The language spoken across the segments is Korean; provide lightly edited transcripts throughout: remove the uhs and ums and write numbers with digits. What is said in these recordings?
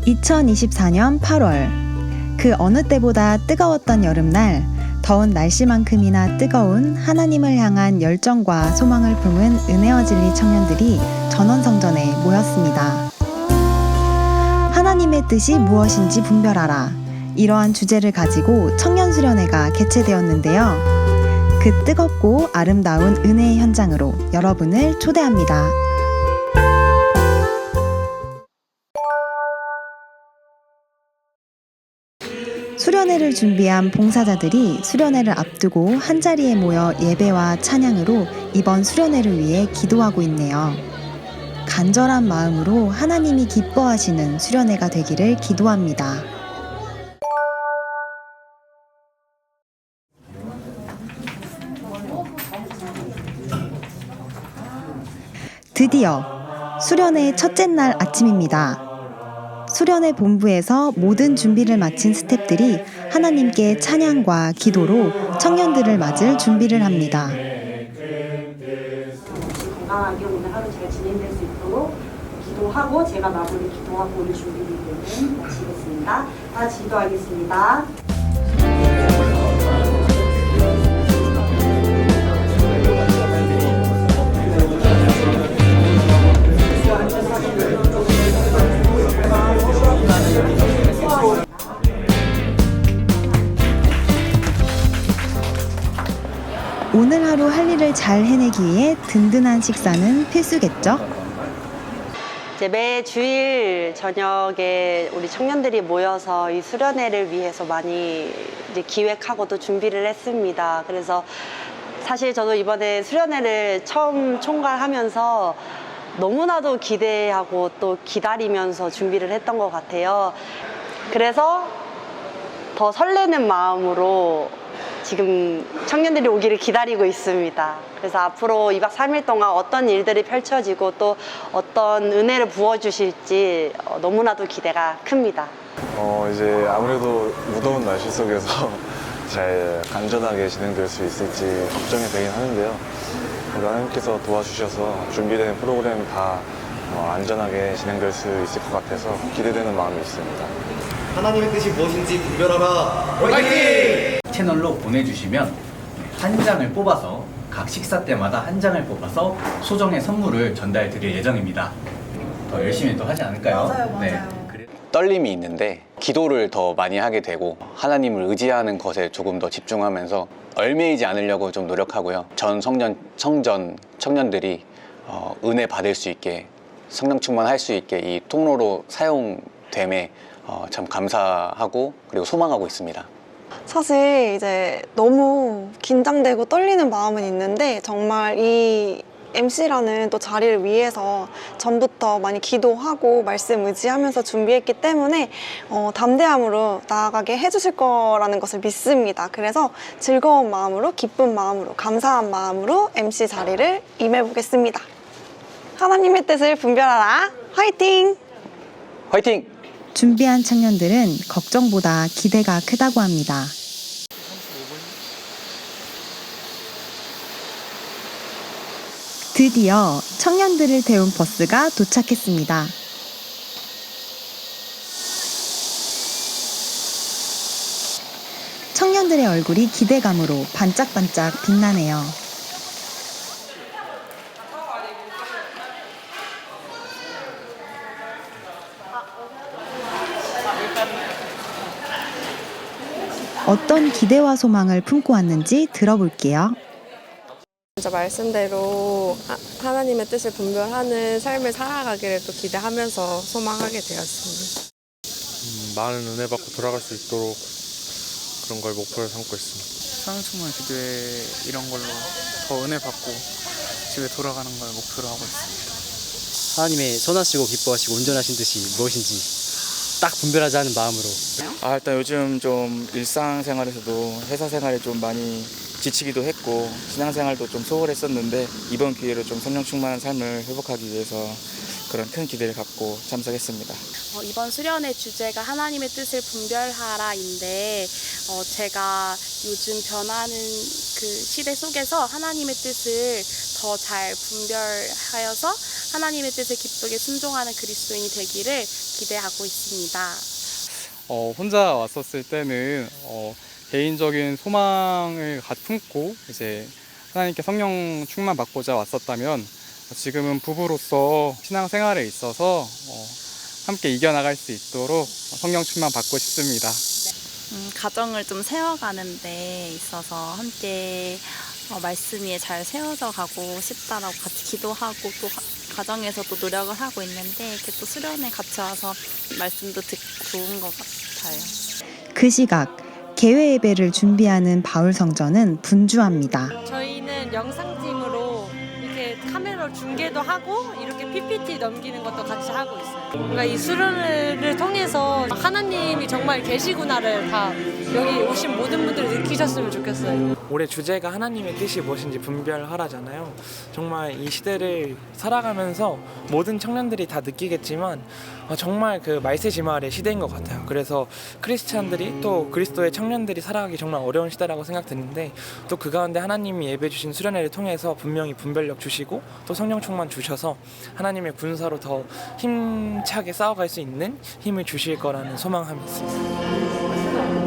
2024년 8월, 그 어느 때보다 뜨거웠던 여름날, 더운 날씨만큼이나 뜨거운 하나님을 향한 열정과 소망을 품은 은혜와 진리 청년들이 전원성전에 모였습니다. 하나님의 뜻이 무엇인지 분별하라. 이러한 주제를 가지고 청년수련회가 개최되었는데요. 그 뜨겁고 아름다운 은혜의 현장으로 여러분을 초대합니다. 수련회를 준비한 봉사자들이 수련회를 앞두고 한자리에 모여 예배와 찬양으로 이번 수련회를 위해 기도하고 있네요. 간절한 마음으로 하나님이 기뻐하시는 수련회가 되기를 기도합니다. 드디어 수련회 첫째 날 아침입니다. 수련회 본부에서 모든 준비를 마친 스태프들이 하나님께 찬양과 기도로 청년들을 맞을 준비를 합니다. 건강하게 오늘 하루 잘 진행될 수 있도록 기도하고 제가 마무리 기도하고 오늘 준비를 마치겠습니다. 다 같이 기도하겠습니다. 오늘 하루 할 일을 잘 해내기 위해 든든한 식사는 필수겠죠? 이제 매 주일 저녁에 우리 청년들이 모여서 이 수련회를 위해서 많이 이제 기획하고 또 준비를 했습니다. 그래서 사실 저도 이번에 수련회를 처음 총괄하면서 너무나도 기대하고 또 기다리면서 준비를 했던 것 같아요. 그래서 더 설레는 마음으로 지금 청년들이 오기를 기다리고 있습니다. 그래서 앞으로 2박 3일 동안 어떤 일들이 펼쳐지고 또 어떤 은혜를 부어주실지 너무나도 기대가 큽니다. 이제 아무래도 무더운 날씨 속에서 잘 안전하게 진행될 수 있을지 걱정이 되긴 하는데요. 하나님께서 도와주셔서 준비된 프로그램 다 안전하게 진행될 수 있을 것 같아서 기대되는 마음이 있습니다. 하나님의 뜻이 무엇인지 분별하라. 화이팅! 채널로 보내주시면 한 장을 뽑아서 각 식사 때마다 한 장을 뽑아서 소정의 선물을 전달해 드릴 예정입니다. 더 열심히 또 하지 않을까요? 맞아요. 네. 떨림이 있는데 기도를 더 많이 하게 되고 하나님을 의지하는 것에 조금 더 집중하면서 얽매이지 않으려고 좀 노력하고요. 전 성전 청년들이 은혜 받을 수 있게 성령 충만할 수 있게 이 통로로 사용됨에 참 감사하고 그리고 소망하고 있습니다. 사실 이제 너무 긴장되고 떨리는 마음은 있는데 정말 이 MC라는 또 자리를 위해서 전부터 많이 기도하고 말씀 의지하면서 준비했기 때문에 담대함으로 나아가게 해주실 거라는 것을 믿습니다. 그래서 즐거운 마음으로, 기쁜 마음으로, 감사한 마음으로 MC 자리를 임해보겠습니다. 하나님의 뜻을 분별하라. 화이팅! 화이팅! 준비한 청년들은 걱정보다 기대가 크다고 합니다. 드디어 청년들을 태운 버스가 도착했습니다. 청년들의 얼굴이 기대감으로 반짝반짝 빛나네요. 어떤 기대와 소망을 품고 왔는지 들어볼게요. 진짜 말씀대로 하나님의 뜻을 분별하는 삶을 살아가기를 또 기대하면서 소망하게 되었습니다. 많은 은혜 받고 돌아갈 수 있도록 그런 걸 목표로 삼고 있습니다. 성령 충만 기도회 이런 걸로 더 은혜 받고 집에 돌아가는 걸 목표로 하고 있습니다. 하나님의 선하시고 기뻐하시고 온전하신 뜻이 무엇인지 딱 분별하지 않은 마음으로. 일단 요즘 좀 일상생활에서도 회사 생활에 좀 많이 지치기도 했고 신앙생활도 좀 소홀했었는데 이번 기회로 좀 성령 충만한 삶을 회복하기 위해서 그런 큰 기대를 갖고 참석했습니다. 이번 수련의 주제가 하나님의 뜻을 분별하라인데 제가 요즘 변하는 그 시대 속에서 하나님의 뜻을 더 잘 분별하여서 하나님의 뜻에 기쁘게 순종하는 그리스도인이 되기를 기대하고 있습니다. 혼자 왔었을 때는 개인적인 소망을 품고 이제 하나님께 성령 충만 받고자 왔었다면 지금은 부부로서 신앙생활에 있어서 함께 이겨나갈 수 있도록 성령 충만 받고 싶습니다. 가정을 좀 세워가는 데 있어서 함께 말씀 위에 잘 세워져 가고 싶다라고 같이 기도하고 또 가정에서도 노력을 하고 있는데 이렇게 또 수련회 같이 와서 말씀도 듣고 좋은 것 같아요. 그 시각 개회 예배를 준비하는 바울 성전은 분주합니다. 저희는 영상팀으로 이렇게 카메라로 중계도 하고 이렇게 PPT 넘기는 것도 같이 하고 있어요. 그러니까 이 수련회를 통해서 하나님이 정말 계시구나를 다 여기 오신 모든 분들이 느끼셨으면 좋겠어요. 올해 주제가 하나님의 뜻이 무엇인지 분별하라잖아요. 정말 이 시대를 살아가면서 모든 청년들이 다 느끼겠지만 정말 그 말세지말의 시대인 것 같아요. 그래서 크리스찬들이 또 그리스도의 청년들이 살아가기 정말 어려운 시대라고 생각드는데 또 그 가운데 하나님이 예배 주신 수련회를 통해서 분명히 분별력 주시고 또 성령 충만 주셔서 하나님의 군사로 더 힘차게 싸워갈 수 있는 힘을 주실 거라는 소망함이 있습니다.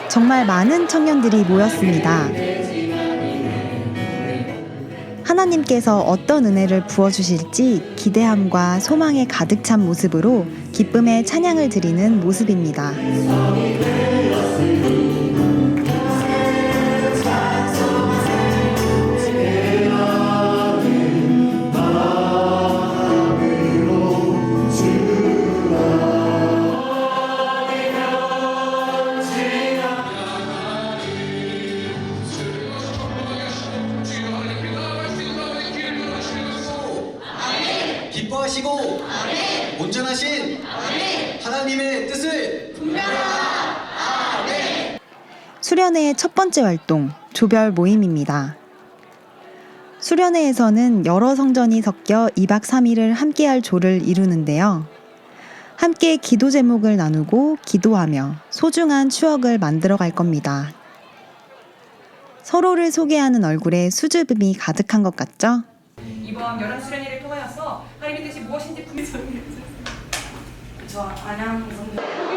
정말 많은 청년들이 모였습니다. 하나님께서 어떤 은혜를 부어주실지 기대함과 소망에 가득 찬 모습으로 기쁨의 찬양을 드리는 모습입니다. 기뻐하시고 온전하신 하나님의 뜻을 수련회의 첫 번째 활동, 조별 모임입니다. 수련회에서는 여러 성전이 섞여 2박 3일을 함께할 조를 이루는데요. 함께 기도 제목을 나누고 기도하며 소중한 추억을 만들어 갈 겁니다. 서로를 소개하는 얼굴에 수줍음이 가득한 것 같죠? 이번 여름 수련회를 통하여서 하나님의 뜻이 무엇인지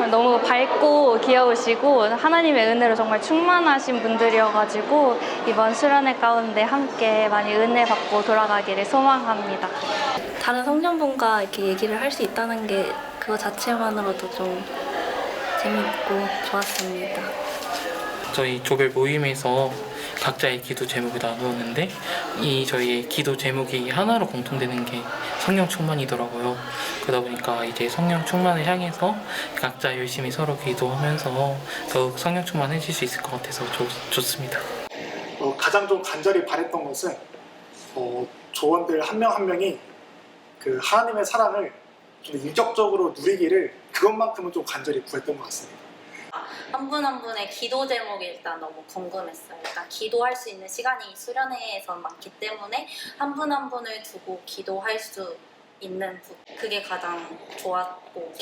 너무 밝고 귀여우시고 하나님의 은혜로 정말 충만하신 분들이어가지고 이번 수련회 가운데 함께 많이 은혜 받고 돌아가기를 소망합니다. 다른 성전분과 이렇게 얘기를 할 수 있다는 게 그거 자체만으로도 좀 재밌고 좋았습니다. 저희 조별 모임에서 각자의 기도 제목을 나누었는데 이 저희의 기도 제목이 하나로 공통되는 게 성령 충만이더라고요. 그러다 보니까 이제 성령 충만을 향해서 각자 열심히 서로 기도하면서 더욱 성령 충만해질 수 있을 것 같아서 좋습니다. 가장 좀 간절히 바랬던 것은 조원들 한 명 한 명이 그 하나님의 사랑을 좀 인격적으로 누리기를 그것만큼은 좀 간절히 구했던 것 같습니다. 한 분 한 분의 기도 제목이 일단 너무 궁금했어요. 일단 기도할 수 있는 시간이 수련회에선 많기 때문에 한 분 한 분을 두고 기도할 수 있는 그게 가장 좋았고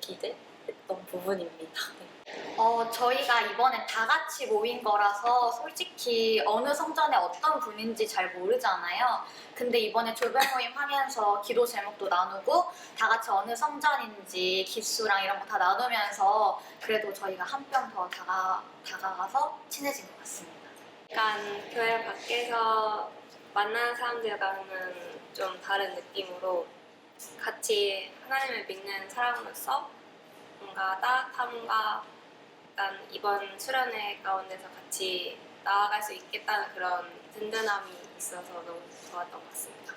기대했던 부분입니다. 저희가 이번에 다 같이 모인 거라서 솔직히 어느 성전에 어떤 분인지 잘 모르잖아요. 근데 이번에 조별 모임 하면서 기도 제목도 나누고 다 같이 어느 성전인지 기수랑 이런 거 다 나누면서 그래도 저희가 한 뼘 더 다가가서 친해진 것 같습니다. 약간 교회 밖에서 만나는 사람들과는 좀 다른 느낌으로 같이 하나님을 믿는 사람으로서 뭔가 따뜻함과 약간 이번 수련회 가운데서 같이 나아갈 수 있겠다는 그런 든든함이 있어서 너무 좋았던 것 같습니다.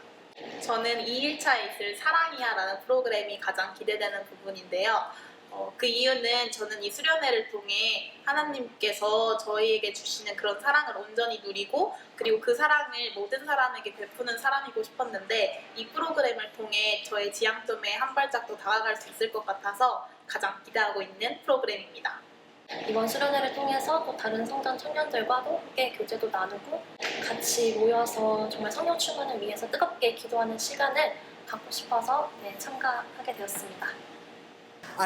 저는 2일차에 있을 사랑이야라는 프로그램이 가장 기대되는 부분인데요. 그 이유는 저는 이 수련회를 통해 하나님께서 저희에게 주시는 그런 사랑을 온전히 누리고 그리고 그 사랑을 모든 사람에게 베푸는 사람이고 싶었는데 이 프로그램을 통해 저의 지향점에 한 발짝 더 다가갈 수 있을 것 같아서 가장 기대하고 있는 프로그램입니다. 이번 수련회를 통해서 또 다른 성전 청년들과도 함께 교제도 나누고 같이 모여서 정말 성령 충만을 위해서 뜨겁게 기도하는 시간을 갖고 싶어서 참가하게 되었습니다.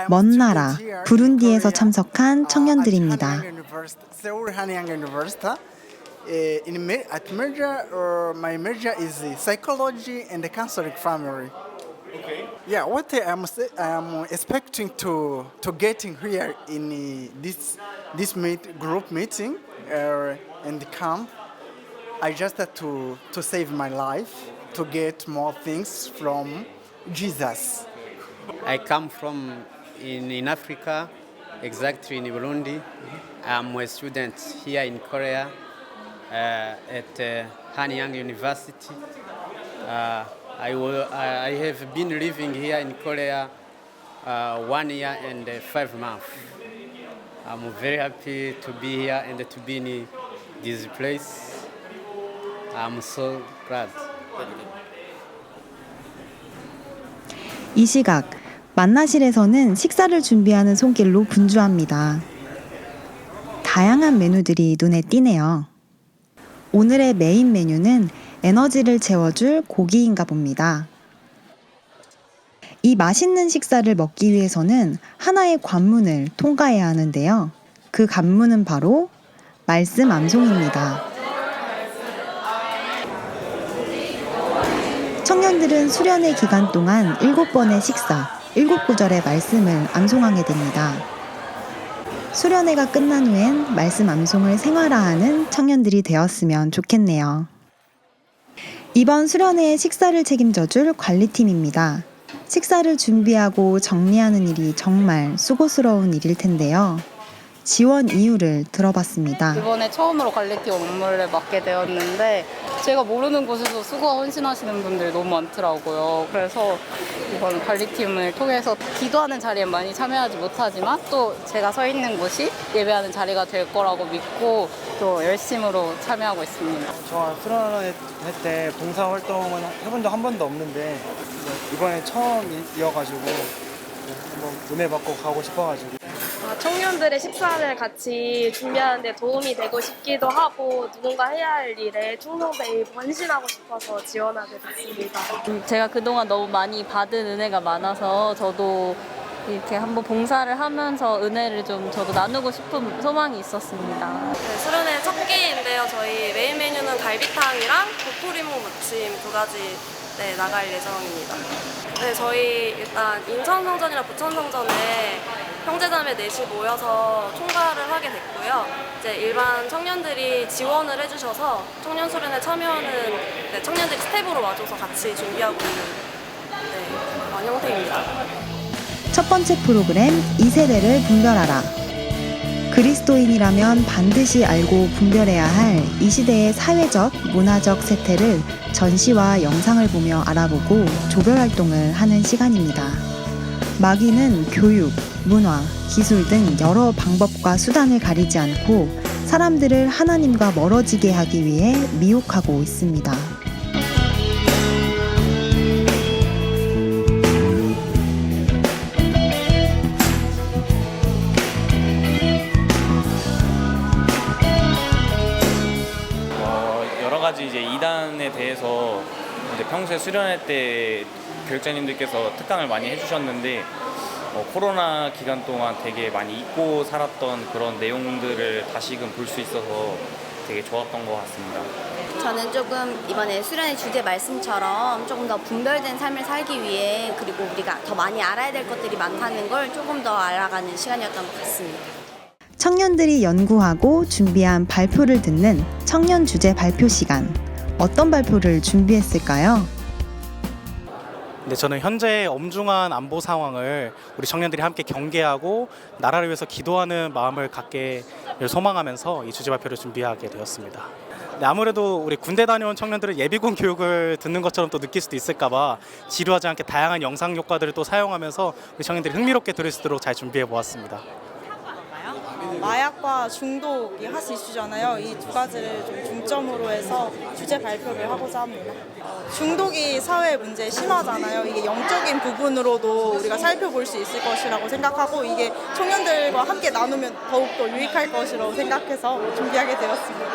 먼 나라 부룬디에서 참석한 청년들입니다. Seoul Hanyang University. At major, my major is psychology and counseling family. Okay. Yeah, what I am expecting to getting here in this group meeting and camp, I just had to save my life, to get more things from Jesus. I come from in Africa, exactly in Burundi. I'm a student here in Korea at Hanyang University. I have been living here in Korea 1 year and 5 months. I'm very happy to be here and to be in this place. I'm so glad. 이 시각 만나실에서는 식사를 준비하는 손길로 분주합니다. 다양한 메뉴들이 눈에 띄네요. 오늘의 메인 메뉴는 에너지를 채워줄 고기인가 봅니다. 이 맛있는 식사를 먹기 위해서는 하나의 관문을 통과해야 하는데요. 그 관문은 바로 말씀 암송입니다. 청년들은 수련회 기간 동안 7번의 식사, 7구절의 말씀을 암송하게 됩니다. 수련회가 끝난 후엔 말씀 암송을 생활화하는 청년들이 되었으면 좋겠네요. 이번 수련회의 식사를 책임져줄 관리팀입니다. 식사를 준비하고 정리하는 일이 정말 수고스러운 일일 텐데요. 지원 이유를 들어봤습니다. 이번에 처음으로 관리팀 업무를 맡게 되었는데 제가 모르는 곳에서 수고와 헌신하시는 분들이 너무 많더라고요. 그래서 이번 관리팀을 통해서 기도하는 자리에 많이 참여하지 못하지만 또 제가 서 있는 곳이 예배하는 자리가 될 거라고 믿고 또 열심으로 참여하고 있습니다. 저 수련회 때 봉사활동은 해본 적 한 번도 없는데 이번에 처음이어가지고 한번 은혜 받고 가고 싶어가지고. 청년들의 식사를 같이 준비하는 데 도움이 되고 싶기도 하고 누군가 해야 할 일에 충성되고 헌신하고 싶어서 지원하게 됐습니다. 제가 그동안 너무 많이 받은 은혜가 많아서 저도 이렇게 한번 봉사를 하면서 은혜를 좀 저도 나누고 싶은 소망이 있었습니다. 네, 수련회 첫 끼인데요. 저희 메인 메뉴는 갈비탕이랑 도토리묵 무침 2가지 나갈 예정입니다. 네, 저희 일단 인천성전이랑 부천성전에 형제자매 넷이 모여서 총괄을 하게 됐고요. 이제 일반 청년들이 지원을 해주셔서 청년 수련회 참여하는 청년들이 스텝으로 와줘서 같이 준비하고 있는 그런 형태입니다. 첫 번째 프로그램 2세대를 분별하라. 그리스도인이라면 반드시 알고 분별해야 할 이 시대의 사회적, 문화적 세태를 전시와 영상을 보며 알아보고 조별 활동을 하는 시간입니다. 마귀는 교육, 문화, 기술 등 여러 방법과 수단을 가리지 않고 사람들을 하나님과 멀어지게 하기 위해 미혹하고 있습니다. 여러 가지 이제 이단에 대해서 이제 평소에 수련회 때 교육자님들께서 특강을 많이 해주셨는데 코로나 기간 동안 되게 많이 잊고 살았던 그런 내용들을 다시금 볼 수 있어서 되게 좋았던 것 같습니다. 저는 조금 이번에 수련회 주제 말씀처럼 조금 더 분별된 삶을 살기 위해 그리고 우리가 더 많이 알아야 될 것들이 많다는 걸 조금 더 알아가는 시간이었던 것 같습니다. 청년들이 연구하고 준비한 발표를 듣는 청년 주제 발표 시간. 어떤 발표를 준비했을까요? 네, 저는 현재 엄중한 안보 상황을 우리 청년들이 함께 경계하고 나라를 위해서 기도하는 마음을 갖게 소망하면서 이 주제 발표를 준비하게 되었습니다. 네, 아무래도 우리 군대 다녀온 청년들은 예비군 교육을 듣는 것처럼 또 느낄 수도 있을까봐 지루하지 않게 다양한 영상 효과들을 또 사용하면서 우리 청년들이 흥미롭게 들을 수 있도록 잘 준비해 보았습니다. 마약과 중독이 핫 이슈잖아요. 이 두 가지를 좀 중점으로 해서 주제 발표를 하고자 합니다. 중독이 사회 문제에 심하잖아요. 이게 영적인 부분으로도 우리가 살펴볼 수 있을 것이라고 생각하고 이게 청년들과 함께 나누면 더욱더 유익할 것이라고 생각해서 준비하게 되었습니다.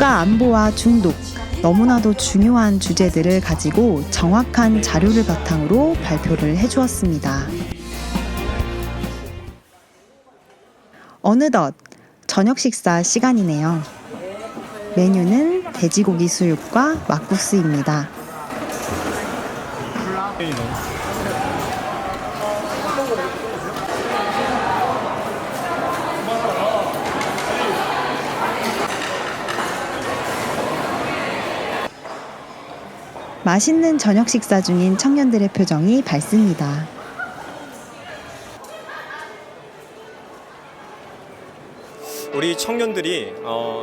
국가 안보와 중독, 너무나도 중요한 주제들을 가지고 정확한 자료를 바탕으로 발표를 해주었습니다. 어느덧 저녁 식사 시간이네요. 메뉴는 돼지고기 수육과 막국수입니다. 맛있는 저녁 식사 중인 청년들의 표정이 밝습니다. 우리 청년들이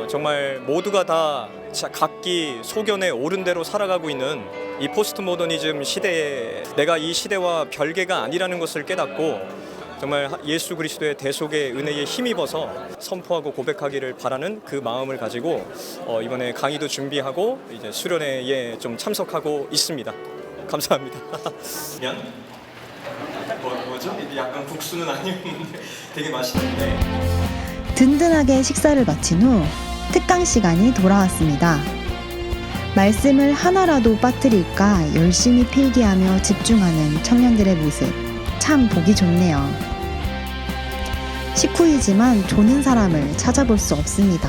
정말 모두가 다 각기 소견에 옳은 대로 살아가고 있는 이 포스트 모더니즘 시대에 내가 이 시대와 별개가 아니라는 것을 깨닫고 정말 예수 그리스도의 대속의 은혜에 힘입어서 선포하고 고백하기를 바라는 그 마음을 가지고 이번에 강의도 준비하고 이제 수련회에 좀 참석하고 있습니다. 감사합니다. 그냥 뭐죠? 약간 국수는 아니었는데 되게 맛있는데. 든든하게 식사를 마친 후 특강 시간이 돌아왔습니다. 말씀을 하나라도 빠뜨릴까 열심히 필기하며 집중하는 청년들의 모습, 참 보기 좋네요. 식후이지만 조는 사람을 찾아볼 수 없습니다.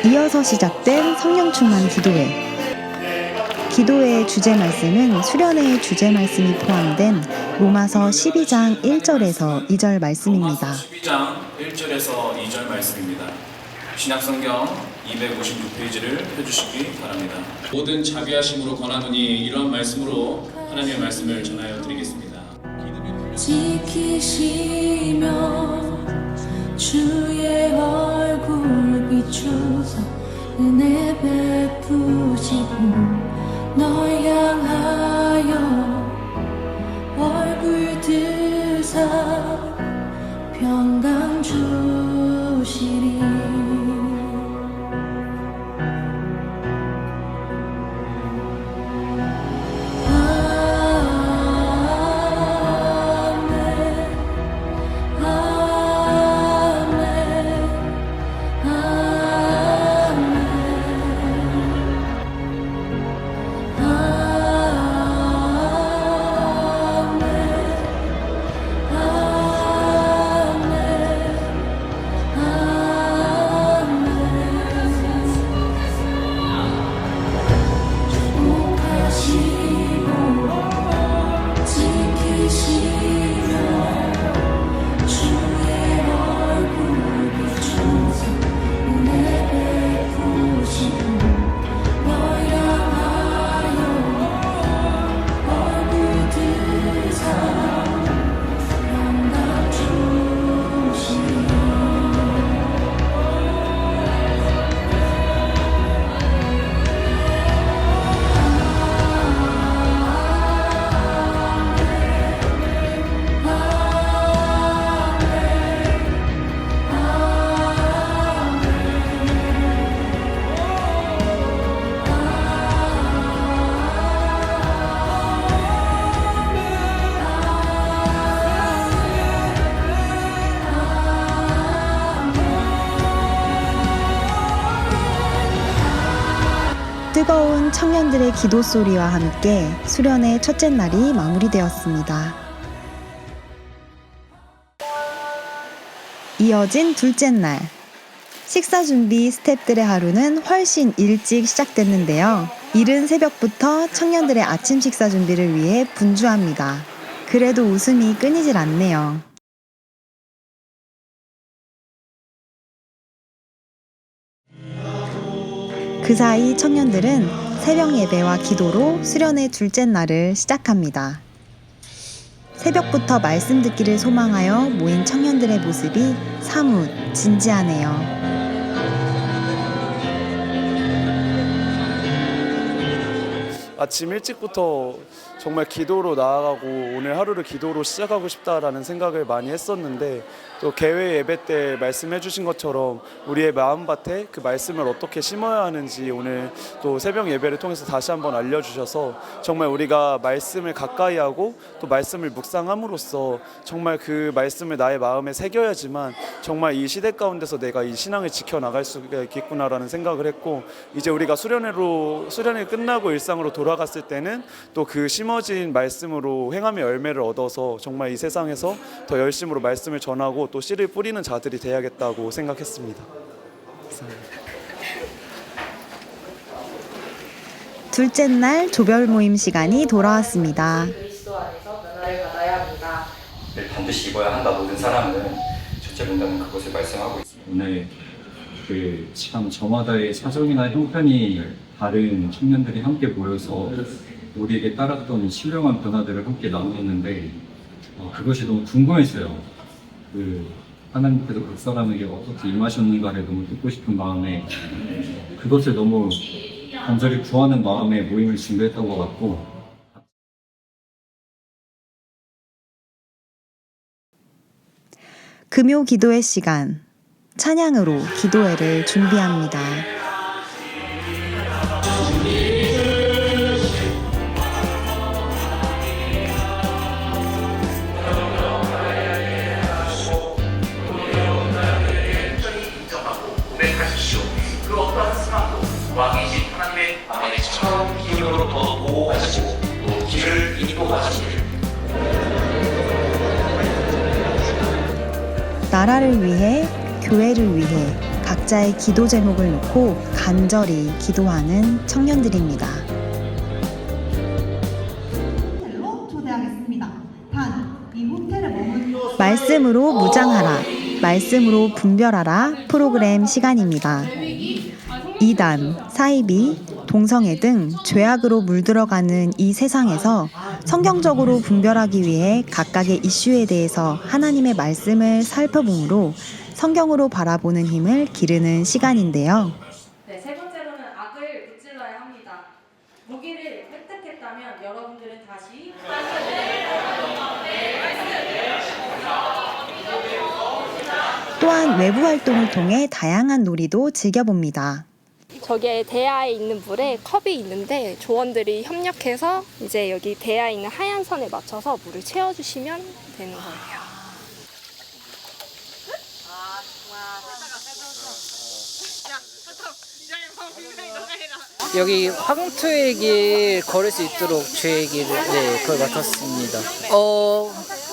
이어서 시작된 성령 충만 기도회. 기도회의 주제 말씀은 수련회의 주제 말씀이 포함된 로마서 12장 1절에서 2절 말씀입니다. 12장 1절에서 2절 말씀입니다. 신약성경 256페이지를 펴주시기 바랍니다. 모든 자비하심으로 권하노니 이러한 말씀으로 하나님의 말씀을 전하여 드리겠습니다. 지키시며 주의 얼굴 비추사 은혜 베푸시고 널 향하여 얼굴 드사 평강 주시리. 뜨거운 청년들의 기도 소리와 함께 수련의 첫째 날이 마무리되었습니다. 이어진 둘째 날. 식사 준비 스태프들의 하루는 훨씬 일찍 시작됐는데요. 이른 새벽부터 청년들의 아침 식사 준비를 위해 분주합니다. 그래도 웃음이 끊이질 않네요. 그 사이 청년들은 새벽 예배와 기도로 수련의 둘째 날을 시작합니다. 새벽부터 말씀 듣기를 소망하여 모인 청년들의 모습이 사뭇 진지하네요. 아침 일찍부터 정말 기도로 나아가고 오늘 하루를 기도로 시작하고 싶다라는 생각을 많이 했었는데 또 개회 예배 때 말씀해 주신 것처럼 우리의 마음밭에 그 말씀을 어떻게 심어야 하는지 오늘 또 새벽 예배를 통해서 다시 한번 알려주셔서 정말 우리가 말씀을 가까이 하고 또 말씀을 묵상함으로써 정말 그 말씀을 나의 마음에 새겨야지만 정말 이 시대 가운데서 내가 이 신앙을 지켜나갈 수가 있겠구나라는 생각을 했고 이제 우리가 수련이 끝나고 일상으로 돌아갔을 때는 또 그 심어진 말씀으로 행함의 열매를 얻어서 정말 이 세상에서 더 열심으로 말씀을 전하고 또 씨를 뿌리는 자들이 돼야겠다고 생각했습니다. 둘째 날 조별 모임 시간이 돌아왔습니다. 그리스도 안에서 변화를 받아야 합니다. 반드시 입어야 한다. 모든 사람은 첫째 본다는 그것을 말씀하고 있습니다. 오늘 참 저마다의 사정이나 형편이 다른 청년들이 함께 모여서 우리에게 따랐던 신령한 변화들을 함께 나누었는데 그것이 너무 궁금했어요. 하나님께서 그 사람에게 어떻게 임하셨는가를 너무 듣고 싶은 마음에 그것을 너무 간절히 구하는 마음에 모임을 준비했던 것 같고 금요 기도회 시간, 찬양으로 기도회를 준비합니다. 왕이신 하나님의 아버지 처음 기름으로부터 보호하시고 또 길을 인도하시길. 나라를 위해, 교회를 위해 각자의 기도 제목을 놓고 간절히 기도하는 청년들입니다. 말씀으로 무장하라, 말씀으로 분별하라 프로그램 시간입니다. 이단, 사이비, 동성애 등 죄악으로 물들어가는 이 세상에서 성경적으로 분별하기 위해 각각의 이슈에 대해서 하나님의 말씀을 살펴보므로 성경으로 바라보는 힘을 기르는 시간인데요. 네, 세 번째로는 악을 무찔러야 합니다. 무기를 획득했다면 여러분들은 다시 또한 외부 활동을 통해 다양한 놀이도 즐겨봅니다. 저기에 대야에 있는 물에 컵이 있는데 조원들이 협력해서 이제 여기 대야에 있는 하얀 선에 맞춰서 물을 채워주시면 되는 거예요. 여기 화공투의 길 걸을 수 있도록 저의 길을 그걸 맡았습니다.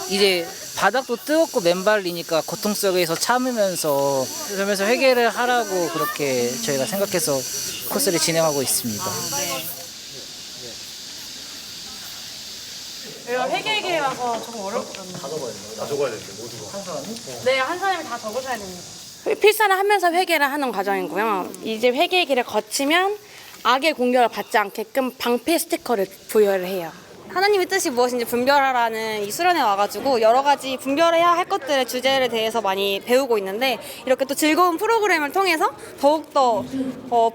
이제 바닥도 뜨겁고 맨발이니까 고통 속에서 참으면서 그러면서 회개를 하라고 그렇게 저희가 생각해서 코스를 진행하고 있습니다. 회계기라서 조금 어렵거든요. 다 적어야 되는데 모두가. 한 사람이? 네, 한 사람이 다 적으셔야 됩니다. 필사를 하면서 회개를 하는 과정이고요. 이제 회개의 길을 거치면 악의 공격을 받지 않게끔 방패 스티커를 부여를 해요. 하나님의 뜻이 무엇인지 분별하라는 이 수련회 와가지고 여러 가지 분별해야 할 것들의 주제에 대해서 많이 배우고 있는데 이렇게 또 즐거운 프로그램을 통해서 더욱더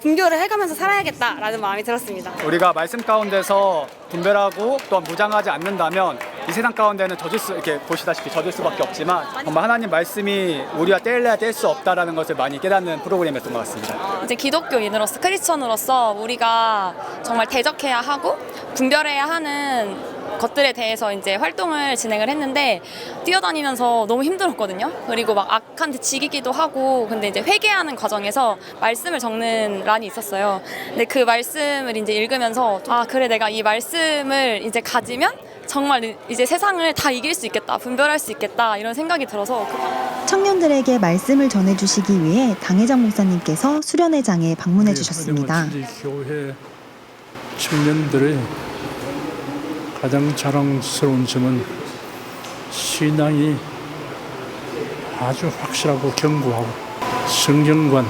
분별을 해가면서 살아야겠다라는 마음이 들었습니다. 우리가 말씀 가운데서 분별하고 또한 무장하지 않는다면 이 세상 가운데는 이렇게 보시다시피 젖을 수밖에 없지만 정말 하나님 말씀이 우리가 떼려야 뗄 수 없다라는 것을 많이 깨닫는 프로그램이었던 것 같습니다. 이제 기독교인으로서 크리스천으로서 우리가 정말 대적해야 하고 분별해야 하는 것들에 대해서 이제 활동을 진행을 했는데 뛰어다니면서 너무 힘들었거든요. 그리고 막 악한테 지기기도 하고 근데 이제 회개하는 과정에서 말씀을 적는 란이 있었어요. 근데 그 말씀을 이제 읽으면서 그래 내가 이 말씀을 이제 가지면 정말 이제 세상을 다 이길 수 있겠다, 분별할 수 있겠다 이런 생각이 들어서 청년들에게 말씀을 전해주시기 위해 당회장 목사님께서 수련회장에 방문해 주셨습니다. 교회 청년들의 가장 자랑스러운 점은 신앙이 아주 확실하고 견고하고 성경관,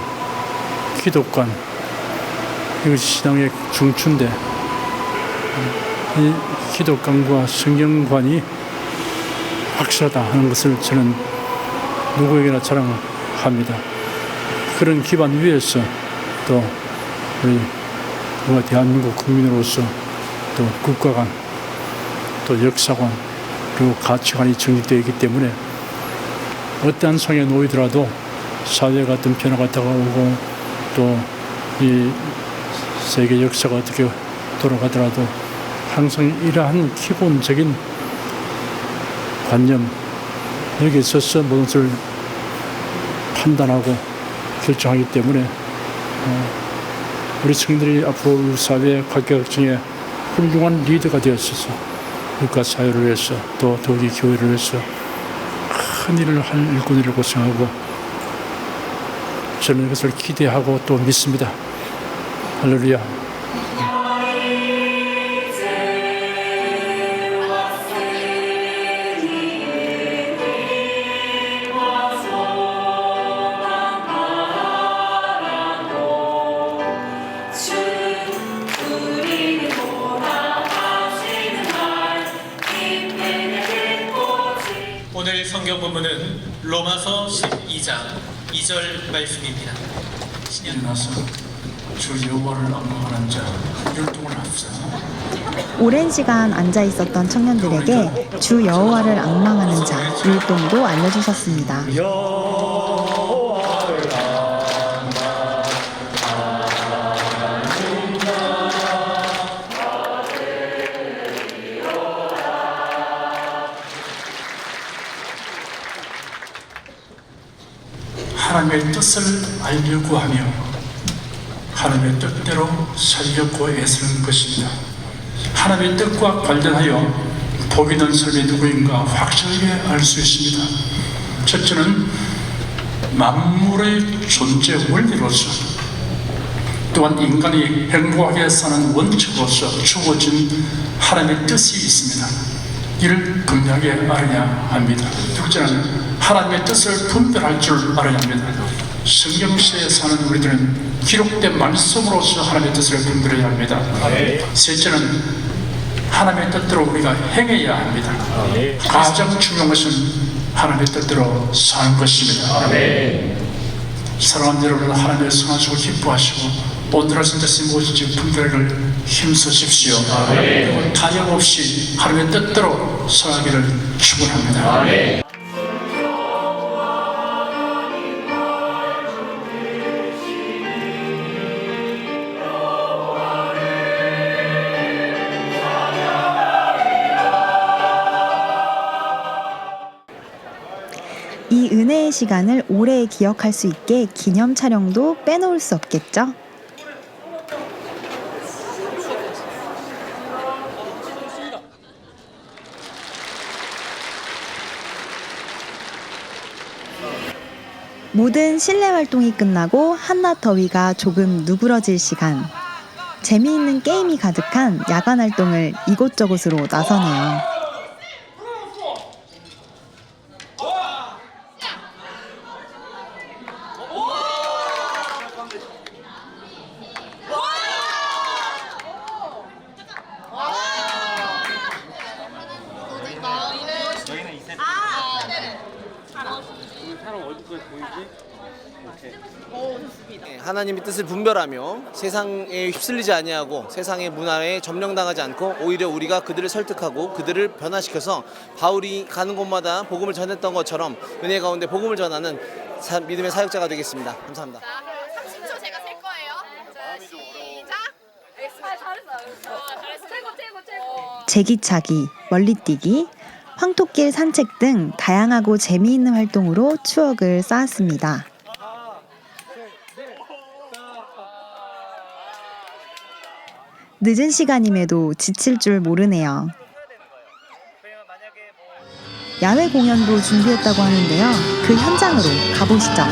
기독관 이것이 신앙의 중추인데 이 기독관과 성경관이 확실하다 하는 것을 저는 누구에게나 자랑합니다. 그런 기반 위에서 또 우리 대한민국 국민으로서 또 국가 간 또 역사관 그리고 가치관이 정립되어 있기 때문에 어떠한 상에 놓이더라도 사회가 어떤 변화가 다가오고 또 이 세계 역사가 어떻게 돌아가더라도 항상 이러한 기본적인 관념 여기에 있어서 모든 것을 판단하고 결정하기 때문에 우리 청년들이 앞으로 우리 사회 각계각층의 훌륭한 리더가 되었어서 국가 사회를 위해서 또 더욱이 교회를 위해서 큰 일을 할 일꾼이라고 생각하고 저는 이것을 기대하고 또 믿습니다. 할렐루야. 오늘 성경 본문은 로마서 12장 2절 말씀입니다. 일어나서 주 여호와를 악망하는 자 율동을 합사. 오랜 시간 앉아 있었던 청년들에게 주 여호와를 악망하는 자 율동도 알려주셨습니다. 하나님의 뜻을 알려고 하며 하나님의 뜻대로 살려고 애쓰는 것입니다. 하나님의 뜻과 관련하여 복 있는 삶이 누구인가 확실하게 알 수 있습니다. 첫째는 만물의 존재 원리로서 또한 인간이 행복하게 사는 원칙으로서 주어진 하나님의 뜻이 있습니다. 이를 분명하게 알아야 합니다. 둘째는 하나님의 뜻을 분별할 줄 알아야 합니다. 성경시대에 사는 우리들은 기록된 말씀으로서 하나님의 뜻을 분별해야 합니다. 셋째는 하나님의 뜻대로 우리가 행해야 합니다. 가장 중요한 것은 하나님의 뜻대로 사는 것입니다. 사랑하는 여러분, 하나님의 선하시고 기뻐하시고 오늘 하신 뜻이 무엇인지 분별을 힘쓰십시오. 그리고 타협 없이 하나님의 뜻대로 살아가기를 축원합니다. 이 은혜의 시간을 오래 기억할 수 있게 기념 촬영도 빼놓을 수 없겠죠? 모든 실내 활동이 끝나고 한낮 더위가 조금 누그러질 시간. 재미있는 게임이 가득한 야간 활동을 이곳저곳으로 나서네요. 하나님의 뜻을 분별하며 세상에 휩쓸리지 아니하고 세상의 문화에 점령당하지 않고 오히려 우리가 그들을 설득하고 그들을 변화시켜서 바울이 가는 곳마다 복음을 전했던 것처럼 은혜 가운데 복음을 전하는 믿음의 사역자가 되겠습니다. 감사합니다. 30초 제가 셀 거예요. 자, 시작. 알겠습니다. 잘했어. 최고. 제기차기, 멀리뛰기, 황토길 산책 등 다양하고 재미있는 활동으로 추억을 쌓았습니다. 늦은 시간임에도 지칠 줄 모르네요. 야외 공연도 준비했다고 하는데요. 그 현장으로 가보시죠.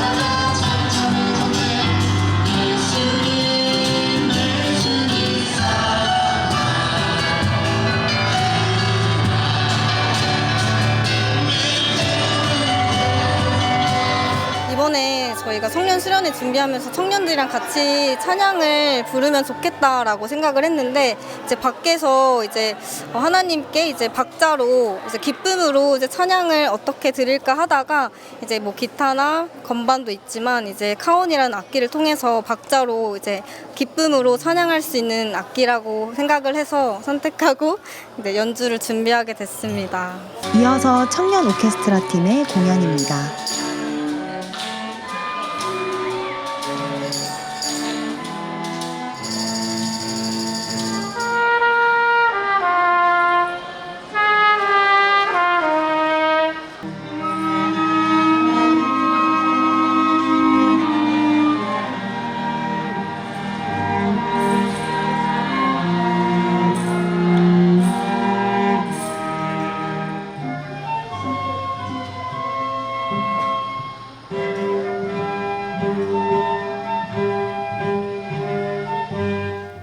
이번에 저희 저희가 청년 수련회 준비하면서 청년들이랑 같이 찬양을 부르면 좋겠다라고 생각을 했는데 이제 밖에서 이제 하나님께 이제 박자로 이제 기쁨으로 이제 찬양을 어떻게 드릴까 하다가 이제 뭐 기타나 건반도 있지만 이제 카온이라는 악기를 통해서 박자로 이제 기쁨으로 찬양할 수 있는 악기라고 생각을 해서 선택하고 네, 연주를 준비하게 됐습니다. 이어서 청년 오케스트라 팀의 공연입니다.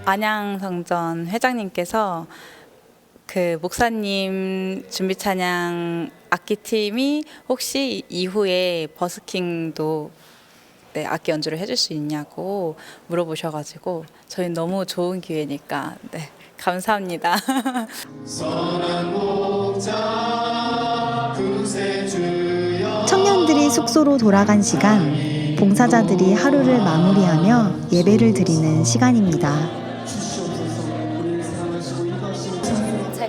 안양성전 회장님께서 그 목사님 준비 찬양 악기팀이 혹시 이후에 버스킹도 네, 악기 연주를 해줄 수 있냐고 물어보셔가지고 저희는 너무 좋은 기회니까 네, 감사합니다. 청년들이 숙소로 돌아간 시간, 봉사자들이 하루를 마무리하며 예배를 드리는 시간입니다.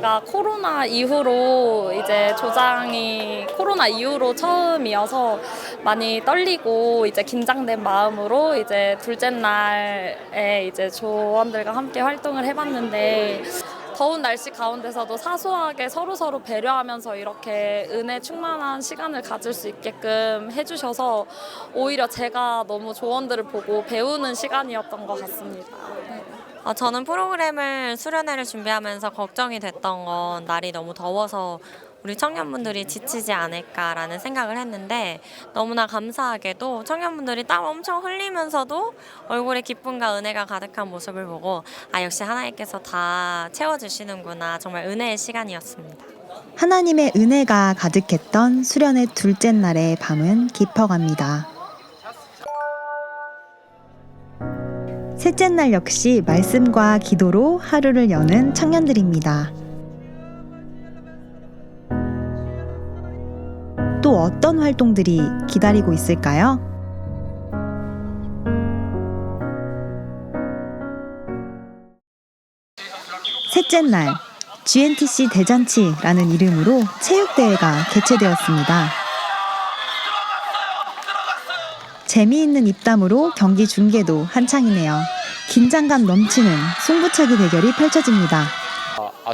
제가 코로나 이후로 이제 조장이 코로나 이후로 처음이어서 많이 떨리고 이제 긴장된 마음으로 이제 둘째 날에 이제 조원들과 함께 활동을 해봤는데 더운 날씨 가운데서도 사소하게 서로 배려하면서 이렇게 은혜 충만한 시간을 가질 수 있게끔 해주셔서 오히려 제가 너무 조원들을 보고 배우는 시간이었던 것 같습니다. 네. 저는 프로그램을 수련회를 준비하면서 걱정이 됐던 건 날이 너무 더워서 우리 청년분들이 지치지 않을까라는 생각을 했는데 너무나 감사하게도 청년분들이 땀 엄청 흘리면서도 얼굴에 기쁨과 은혜가 가득한 모습을 보고 역시 하나님께서 다 채워주시는구나, 정말 은혜의 시간이었습니다. 하나님의 은혜가 가득했던 수련회 둘째 날의 밤은 깊어갑니다. 셋째 날 역시 말씀과 기도로 하루를 여는 청년들입니다. 또 어떤 활동들이 기다리고 있을까요? 셋째 날, GNTC 대잔치라는 이름으로 체육대회가 개최되었습니다. 재미있는 입담으로 경기 중계도 한창이네요. 긴장감 넘치는 승부차기 대결이 펼쳐집니다.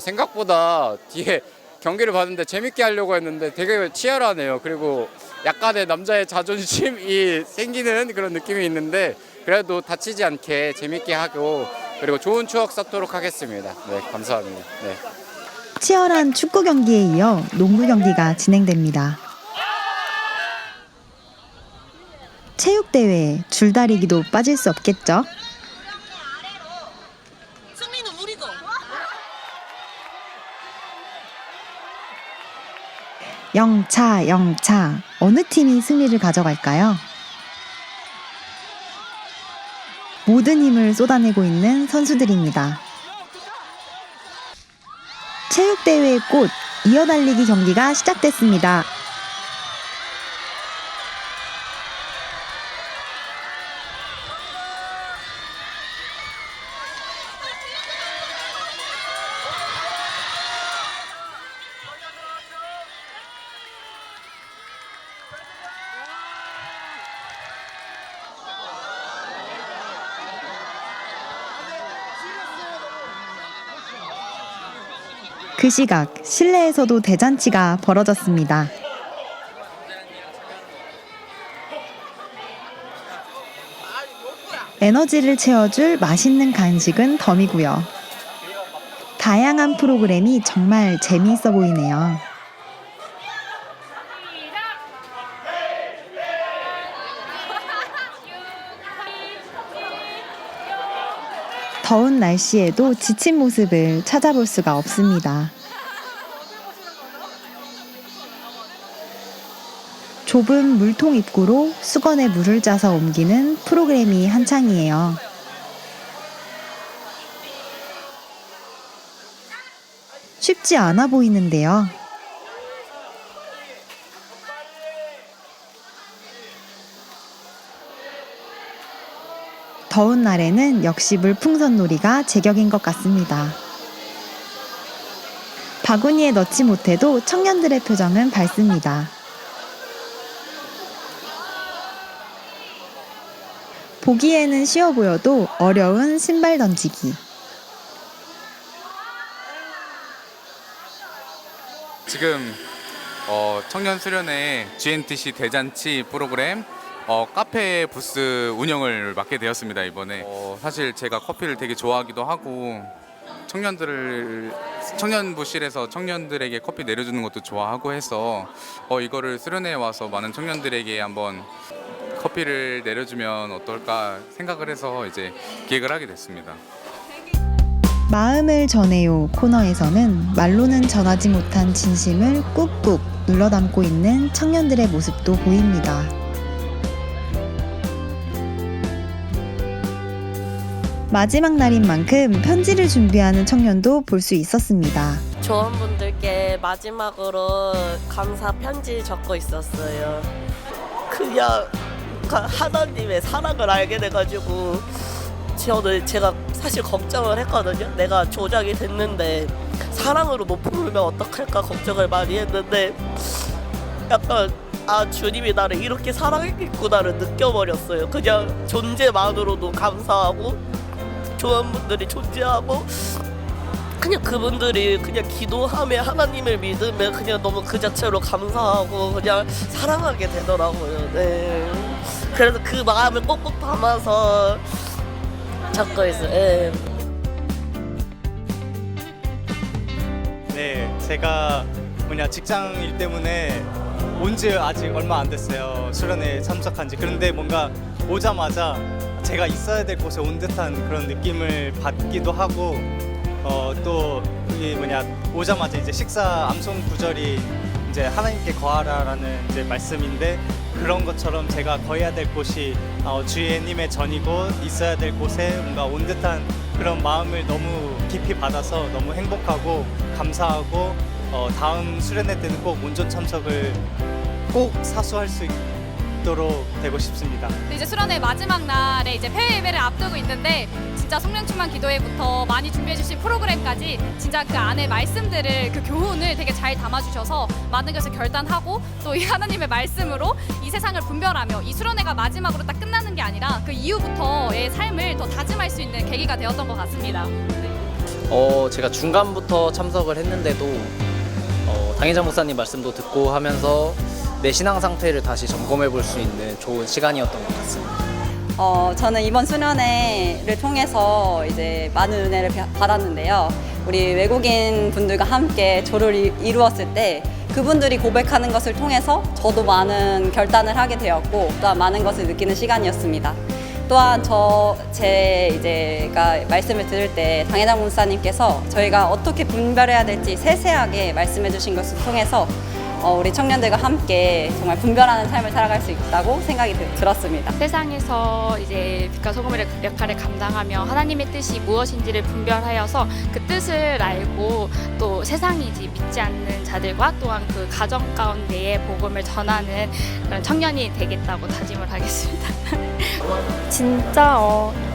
생각보다 뒤에 경기를 봤는데 재밌게 하려고 했는데 되게 치열하네요. 그리고 약간의 남자의 자존심이 생기는 그런 느낌이 있는데 그래도 다치지 않게 재밌게 하고 그리고 좋은 추억 쌓도록 하겠습니다. 네, 감사합니다. 네. 치열한 축구 경기에 이어 농구 경기가 진행됩니다. 체육대회에 줄다리기도 빠질 수 없겠죠? 영차 어느 팀이 승리를 가져갈까요? 모든 힘을 쏟아내고 있는 선수들입니다. 체육대회의 꽃 이어달리기 경기가 시작됐습니다. 그 시각 실내에서도 대잔치가 벌어졌습니다. 에너지를 채워줄 맛있는 간식은 덤이고요. 다양한 프로그램이 정말 재미있어 보이네요. 더운 날씨에도 지친 모습을 찾아볼 수가 없습니다. 좁은 물통 입구로 수건에 물을 짜서 옮기는 프로그램이 한창이에요. 쉽지 않아 보이는데요. 더운 날에는 역시 물풍선놀이가 제격인 것 같습니다. 바구니에 넣지 못해도 청년들의 표정은 밝습니다. 보기에는 쉬워 보여도 어려운 신발 던지기. 지금 청년 수련회 GNTC 대잔치 프로그램 카페 부스 운영을 맡게 되었습니다. 이번에 사실 제가 커피를 되게 좋아하기도 하고 청년부실에서 청년들에게 커피 내려주는 것도 좋아하고 해서 이거를 수련회에 와서 많은 청년들에게 한번 커피를 내려주면 어떨까 생각을 해서 이제 기획을 하게 됐습니다. 마음을 전해요 코너에서는 말로는 전하지 못한 진심을 꾹꾹 눌러 담고 있는 청년들의 모습도 보입니다. 마지막 날인 만큼 편지를 준비하는 청년도 볼 수 있었습니다. 조원분들께 마지막으로 감사 편지 적고 있었어요. 그냥 하나님의 사랑을 알게 돼가지고 제가 사실 걱정을 했거든요. 내가 조작이 됐는데 사랑으로 못 부르면 어떡할까 걱정을 많이 했는데 약간 주님이 나를 이렇게 사랑했구나를 느껴버렸어요. 그냥 존재만으로도 감사하고 조원분들이 존재하고 그냥 그분들이 그냥 기도하며 하나님을 믿으면 그냥 너무 그 자체로 감사하고 그냥 사랑하게 되더라고요. 네. 그래서 그 마음을 꼭꼭 담아서 적고 있어요. 네. 네, 제가 직장 일 때문에 온 지 아직 얼마 안 됐어요. 수련회에 참석한 지. 그런데 뭔가 오자마자 제가 있어야 될 곳에 온 듯한 그런 느낌을 받기도 하고 또 오자마자 이제 식사 암송 구절이 이제 하나님께 거하라라는 이제 말씀인데 그런 것처럼 제가 거해야 될 곳이 주예님의 전이고 있어야 될 곳에 뭔가 온 듯한 그런 마음을 너무 깊이 받아서 너무 행복하고 감사하고 다음 수련회 때는 꼭 온전 참석을 꼭 사수할 수 있도록 되고 싶습니다. 이제 수련회 마지막 날에 이제 폐회 예배를 앞두고 있는데 진짜 성령 충만 기도회부터 많이 준비해 주신 프로그램까지 진짜 그 안에 말씀들을 그 교훈을 되게 잘 담아주셔서 많은 것을 결단하고 또 이 하나님의 말씀으로 이 세상을 분별하며 이 수련회가 마지막으로 딱 끝나는 게 아니라 그 이후부터의 삶을 더 다짐할 수 있는 계기가 되었던 것 같습니다. 제가 중간부터 참석을 했는데도 당회장 목사님 말씀도 듣고 하면서 내 신앙 상태를 다시 점검해 볼 수 있는 좋은 시간이었던 것 같습니다. 저는 이번 수련회를 통해서 이제 많은 은혜를 받았는데요. 우리 외국인 분들과 함께 조를 이루었을 때 그분들이 고백하는 것을 통해서 저도 많은 결단을 하게 되었고 또한 많은 것을 느끼는 시간이었습니다. 또한 제가 말씀을 들을 때 당회장 목사님께서 저희가 어떻게 분별해야 될지 세세하게 말씀해 주신 것을 통해서 우리 청년들과 함께 정말 분별하는 삶을 살아갈 수 있다고 생각이 들었습니다. 세상에서 이제 빛과 소금의 역할을 감당하며 하나님의 뜻이 무엇인지를 분별하여서 그 뜻을 알고 또 세상이지 믿지 않는 자들과 또한 그 가정 가운데에 복음을 전하는 그런 청년이 되겠다고 다짐을 하겠습니다. 진짜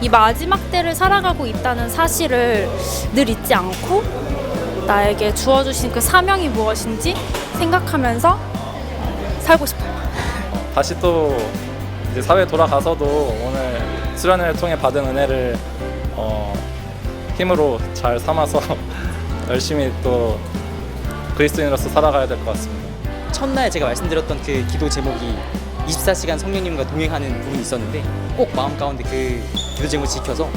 이 마지막 때를 살아가고 있다는 사실을 늘 잊지 않고 나에게 주어주신 그 사명이 무엇인지 생각하면서 살고 싶어요. 다시 또 이제 사회에 돌아가서도 오늘 수련회를 통해 받은 은혜를 힘으로 잘 삼아서 열심히 또 그리스도인으로서 살아가야 될 것 같습니다. 첫날 제가 말씀드렸던 그 기도 제목이 24시간 성령님과 동행하는 부분이 있었는데 꼭 마음 가운데 그 기도 제목 지켜서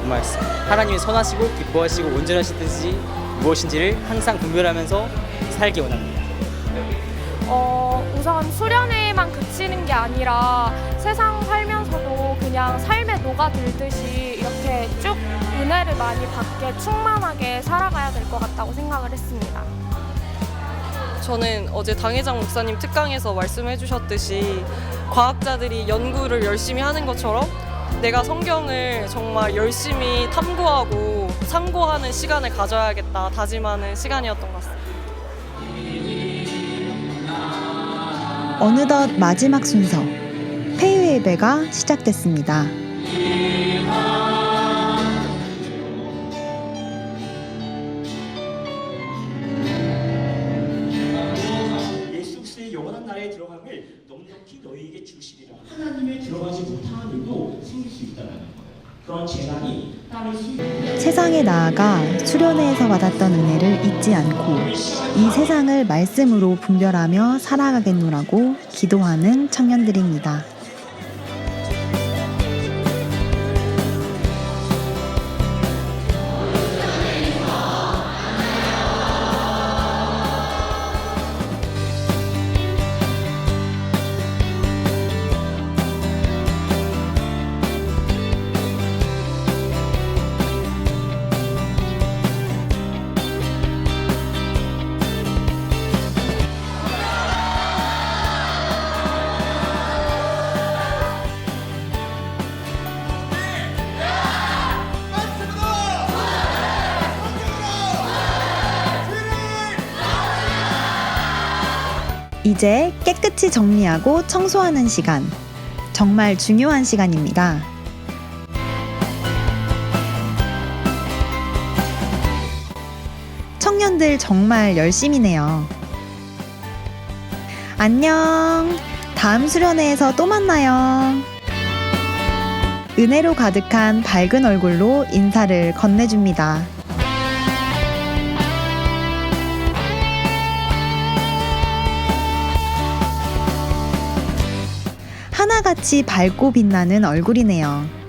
정말 하나님이 선하시고 기뻐하시고 온전하신 뜻이 무엇인지를 항상 분별하면서 살기 원합니다. 우선 수련회에만 그치는 게 아니라 세상 살면서도 그냥 삶에 녹아들듯이 이렇게 쭉 은혜를 많이 받게 충만하게 살아가야 될 것 같다고 생각을 했습니다. 저는 어제 당회장 목사님 특강에서 말씀해 주셨듯이 과학자들이 연구를 열심히 하는 것처럼 내가 성경을 정말 열심히 탐구하고 상고하는 시간을 가져야겠다 다짐하는 시간이었던 것 같습니다. 어느덧 마지막 순서 폐유 예배가 시작됐습니다. 예수 그리스도의 영원한 나라에 들어감을 넉넉히 너희에게 주시리라. 하나님에 들어가지 못하는 일도 생길 수 있다는 거예요. 그런 재난이 땅을 세상에 나아가 수련회에서 받았던 은혜를 잊지 않고 이 세상을 말씀으로 분별하며 살아가겠노라고 기도하는 청년들입니다. 이제 깨끗이 정리하고 청소하는 시간. 정말 중요한 시간입니다. 청년들 정말 열심히네요. 안녕. 다음 수련회에서 또 만나요. 은혜로 가득한 밝은 얼굴로 인사를 건네줍니다. 하나같이 밝고 빛나는 얼굴이네요.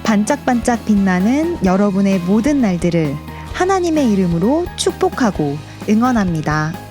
반짝반짝 빛나는 여러분의 모든 날들을 하나님의 이름으로 축복하고 응원합니다.